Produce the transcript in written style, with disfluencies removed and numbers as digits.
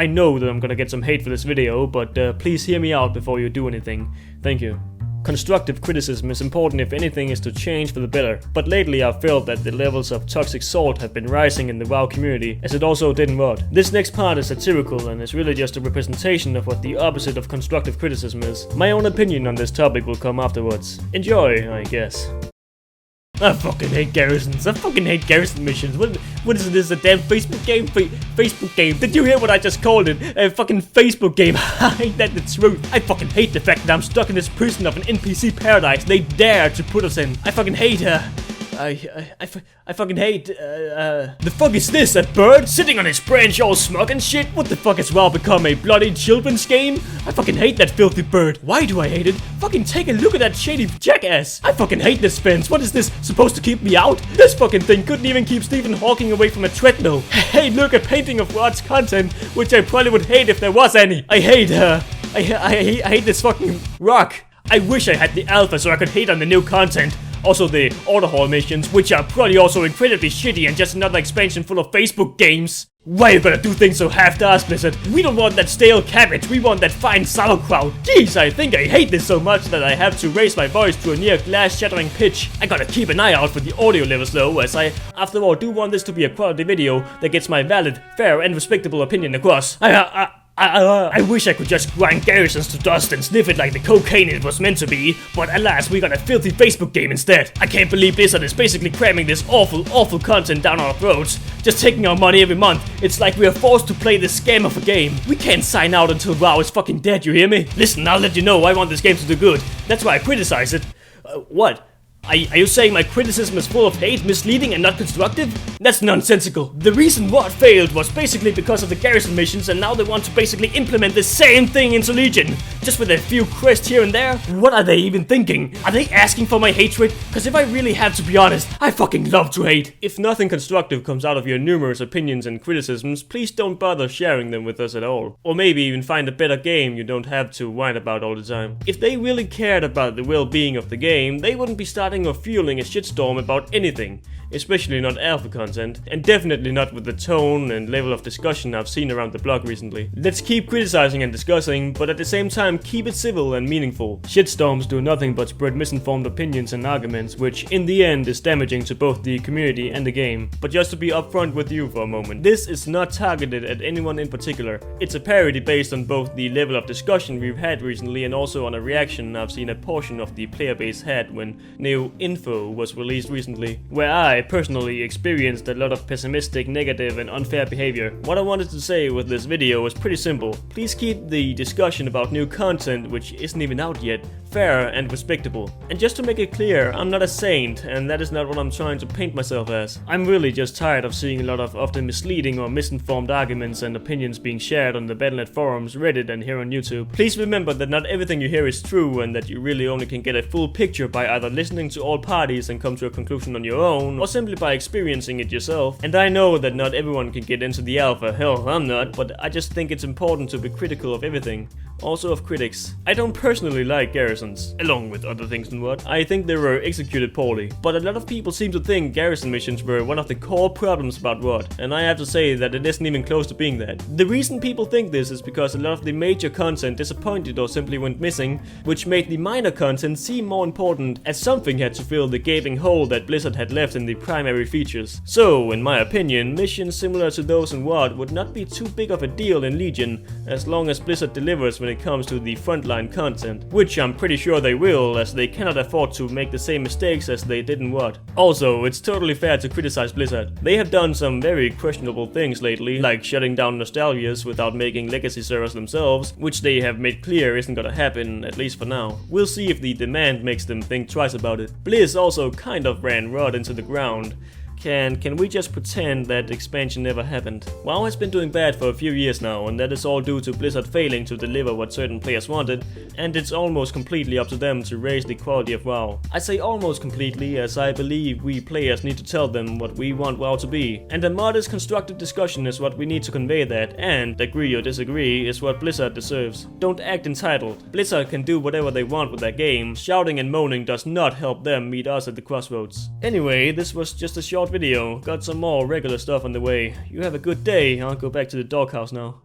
I know that I'm gonna get some hate for this video, but please hear me out before you do anything. Thank you. Constructive criticism is important if anything is to change for the better, but lately I've felt that the levels of toxic salt have been rising in the WoW community, as it also did in WoD. This next part is satirical and is really just a representation of what the opposite of constructive criticism is. My own opinion on this topic will come afterwards. Enjoy, I guess. I fucking hate garrisons. I fucking hate garrison missions. What is this? A damn Facebook game? Facebook game. Did you hear what I just called it? A fucking Facebook game. Ain't that the truth? I fucking hate the fact that I'm stuck in this prison of an NPC paradise they dare to put us in. I fucking hate her. I fucking hate, the fuck is this? A bird sitting on its branch all smug and shit? What the fuck has WoW become, a bloody children's game? I fucking hate that filthy bird. Why do I hate it? Fucking take a look at that shady jackass. I fucking hate this fence. What is this, supposed to keep me out? This fucking thing couldn't even keep Stephen Hawking away from a treadmill. Hey, look, a painting of Rod's content, which I probably would hate if there was any. I hate her. I hate this fucking rock. I wish I had the alpha so I could hate on the new content. Also the Autohaul missions, which are probably also incredibly shitty and just another expansion full of Facebook games. Why you gotta do things so half-assed, Blizzard? We don't want that stale cabbage, we want that fine sauerkraut. Jeez, I think I hate this so much that I have to raise my voice to a near glass-shattering pitch. I gotta keep an eye out for the audio levels though, as I, after all, do want this to be a quality video that gets my valid, fair and respectable opinion across. I wish I could just grind garrisons to dust and sniff it like the cocaine it was meant to be, but alas, we got a filthy Facebook game instead. I can't believe Blizzard is basically cramming this awful content down our throats, just taking our money every month. It's like we are forced to play this scam of a game. We can't sign out until WoW is fucking dead, you hear me? Listen, I'll let you know I want this game to do good. That's why I criticize it. What? Are you saying my criticism is full of hate, misleading and not constructive? That's nonsensical. The reason WoD failed was basically because of the garrison missions, and now they want to basically implement the same thing into Legion, just with a few quests here and there. What are they even thinking? Are they asking for my hatred? Cause if I really had to be honest, I fucking love to hate. If nothing constructive comes out of your numerous opinions and criticisms, please don't bother sharing them with us at all. Or maybe even find a better game you don't have to whine about all the time. If they really cared about the well-being of the game, they wouldn't be starting or fueling a shitstorm about anything, especially not alpha content, and definitely not with the tone and level of discussion I've seen around the blog recently. Let's keep criticizing and discussing, but at the same time keep it civil and meaningful. Shitstorms do nothing but spread misinformed opinions and arguments, which in the end is damaging to both the community and the game. But just to be upfront with you for a moment, this is not targeted at anyone in particular. It's a parody based on both the level of discussion we've had recently and also on a reaction I've seen a portion of the player base had when new info was released recently, where I personally experienced a lot of pessimistic, negative and unfair behavior. What I wanted to say with this video was pretty simple. Please keep the discussion about new content, which isn't even out yet, fair and respectable. And just to make it clear, I'm not a saint, and that is not what I'm trying to paint myself as. I'm really just tired of seeing a lot of often misleading or misinformed arguments and opinions being shared on the Battle.net forums, Reddit and here on YouTube. Please remember that not everything you hear is true, and that you really only can get a full picture by either listening to all parties and come to a conclusion on your own, or simply by experiencing it yourself. And I know that not everyone can get into the alpha, hell, I'm not, but I just think it's important to be critical of everything. Also of critics. I don't personally like garrisons, along with other things and what. I think they were executed poorly, but a lot of people seem to think garrison missions were one of the core problems about WoD, and I have to say that it isn't even close to being that. The reason people think this is because a lot of the major content disappointed or simply went missing, which made the minor content seem more important, as something had to fill the gaping hole that Blizzard had left in the primary features. So, in my opinion, missions similar to those in WoD would not be too big of a deal in Legion, as long as Blizzard delivers when it comes to the frontline content, which I'm pretty sure they will, as they cannot afford to make the same mistakes as they did in WoD. Also, it's totally fair to criticize Blizzard. They have done some very questionable things lately, like shutting down Nostalgias without making legacy servers themselves, which they have made clear isn't gonna happen, at least for now. We'll see if the demand makes them think twice about it. Blizz also kind of ran WoD into the ground. Can we just pretend that expansion never happened? WoW has been doing bad for a few years now, and that is all due to Blizzard failing to deliver what certain players wanted, and it's almost completely up to them to raise the quality of WoW. I say almost completely, as I believe we players need to tell them what we want WoW to be, and a modest constructive discussion is what we need to convey that, and, agree or disagree, is what Blizzard deserves. Don't act entitled. Blizzard can do whatever they want with their game. Shouting and moaning does not help them meet us at the crossroads. Anyway, this was just a short video. Got some more regular stuff on the way. You have a good day. I'll go back to the doghouse now.